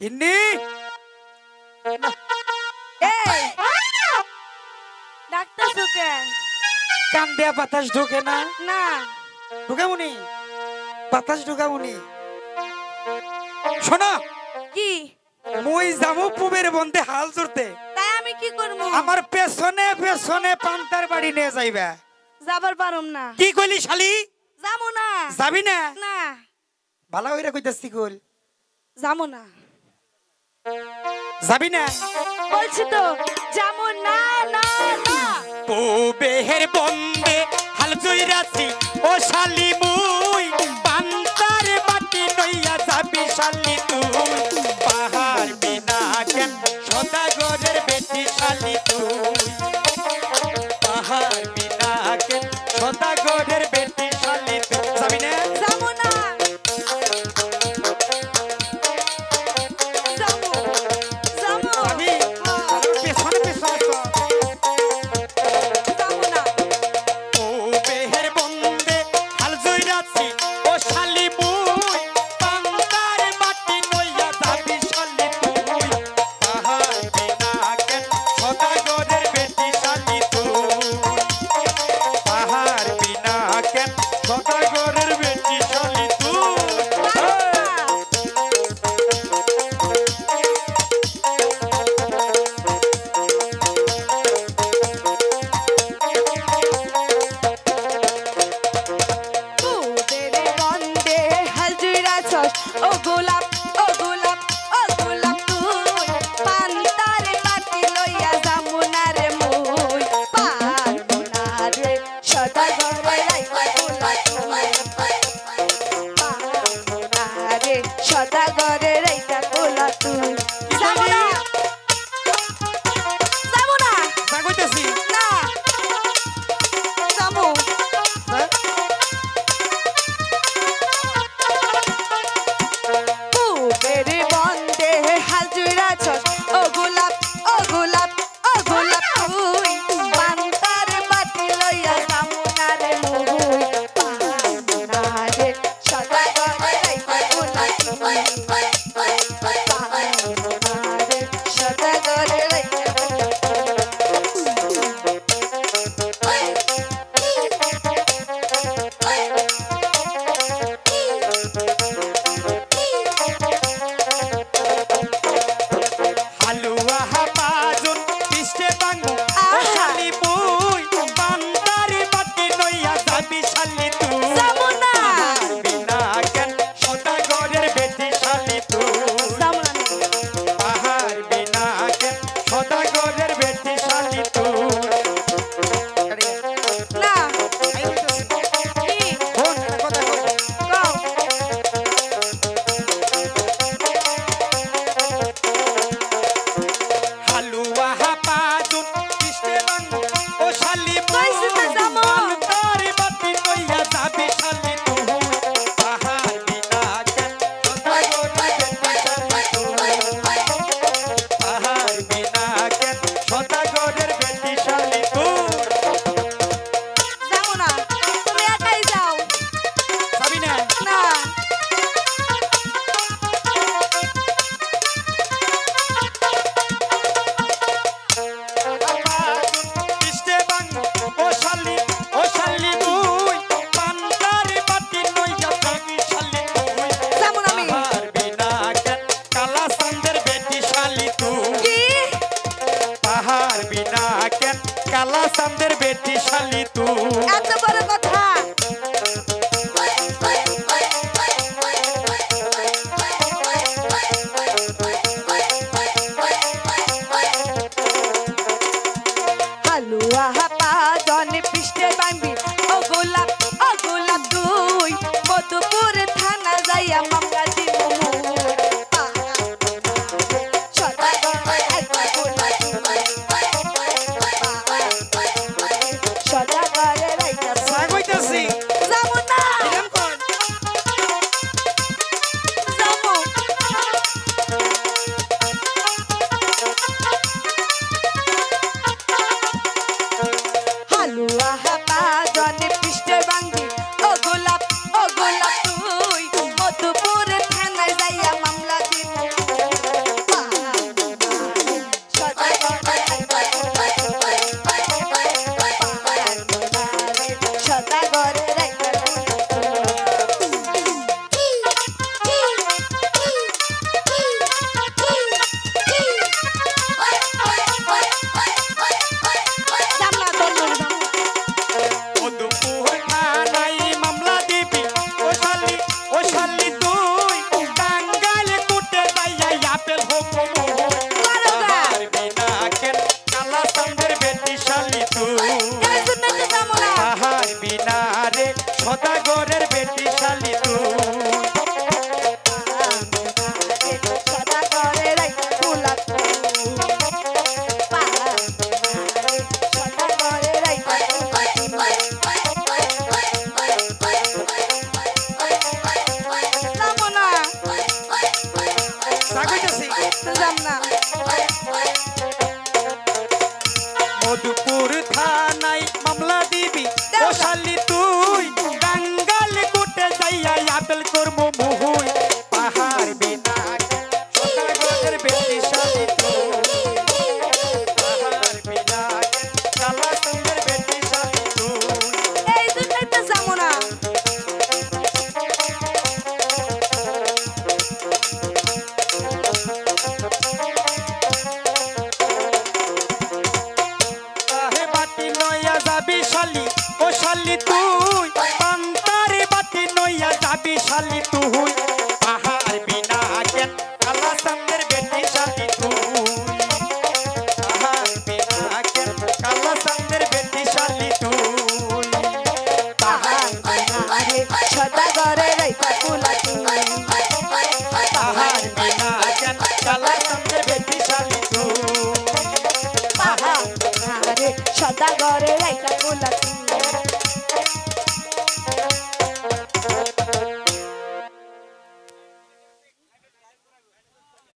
গিন্নি এই ডাক্তার সুকে কান দেয়া বাতাস ঢোকে না না ঢুকামুনি বাতাস ঢুকামুনি শোনো কি মুই যামু পুবের বন্ধে হাল জুড়তে তাই আমি কি করব আমার পেছনে পেছনে পান্তার বাড়ি নিয়ে যাইবা যাবার পারুম না কি কইলি শালি যামু না যাবি না না ভালো হইরা কইতাছি কইল যামু না যাবি না বলছি তো যামু না না না পুবের বন্ধে হাল জুইরাছি ও শালি মুই পান্তার বাটি নইয়া যাবি শালি তুই পাহাড় বিনা কেন সদাগরের বেটি শালি তুই পাহাড় বিনা কেন সদাগরের বেটি শালি তুই যাবি না যামু না যামু যামু আমি পেছনে পেছনে যামু না পুবের বন্ধে হাল জুইরাছি ও শালি মুই পান্তার বাটি নইয়া যাবি শালি তুই পাহাড় বিনা কেন সদাগরের বেটি শালি তুই পাহাড় বিনা কেন সদাগরের বেটি শালি তুই পুবেরে বন্দে হাল জুইরাছস ও গোলাপ ও গোলাপ ও গোলাপ তুই পান্তার বাটি লইয়া যামু না রে মুই পারবো না রে সদা ঘরে রাইবা গোলাপ তুই পারবো না রে সদা ঘরে রাইবা গোলাপ তুই যাবো না যাবো না যা কইতাছি না যাবো হ্যাঁ? পুবের বন্দে হাল জুইরাছস ও গোলাপ ও গোলাপ ও গোলাপ তুই পান্তার বাটি লইয়া যামু না রে মুই পারবো না রে সদা ঘরে রাইবা গোলাপ তুই পারবো না রে সদা ঘরে রাইবা গোলাপ হালুয়া হামাজুন পিষ্টে বাঙ্গু ও আহা। শালি মুই পান্তার বাটি নইয়া যাবি শালি তুই যাবো না। বিনা কেন সদাগরের বেটি শালি তুই যাবো না পাহাড় বিনা কেন সদাগরের বেটি শালি তুই না আই হইতাছে কি ফোন একটা কথা কই গাও হালুয়া হাপাজুন পিষ্টে বাঙ্গু ও শালি কইছে তো যাবো। পান্তার বাটি নইয়া যাবি শালি তুই পাহাড় বিনা কেন সদাগরের বেটি শালি তুই পাহাড় বিনা কেন সদাগরের বেটি শালি তুই যাবো না তুমি একাই যাও যাবি না না পিষ্টে বাঙ্গু ও শালি মুই পান্তার বাটি নইয়া যাবি শালি তুই যাবো না আমি পাহাড় বিনা কেন কালা চাঁদের বেটি শালি তুই কি পাহাড় বিনা কেন কালা চাঁদের বেটি শালি তুই এত বড় কথা যাম না। মধুপুর থানায় মামলা দিবি ও শালি তুই বাঙ্গাল কোটে যাইয়া আদল করবো মুহুই পাহাড় বিনা সদাগরের বেটি শালি তুই পাহাড় বিনা কালা সুন্দর বেটি শালি তুই এই জন্যই তো যাবো না। কাহে বাতি নয়া যাবি শালি ও শালি তুই পান্তারে বাতি নয়া যাবি শালি তুই পাহাড় বিনা কেন কালা সুন্দর বেটি শালি তুই পাহাড় বিনা কেন কালা সুন্দর বেটি শালি তুই পাহাড় বিনারে সদাগরে রাইখা কুলা তুই। পাহাড় বিনা কেন কালা সুন্দর বেটি শালি তুই পাহাড় বিনারে সদাগরে রাইখা কুলা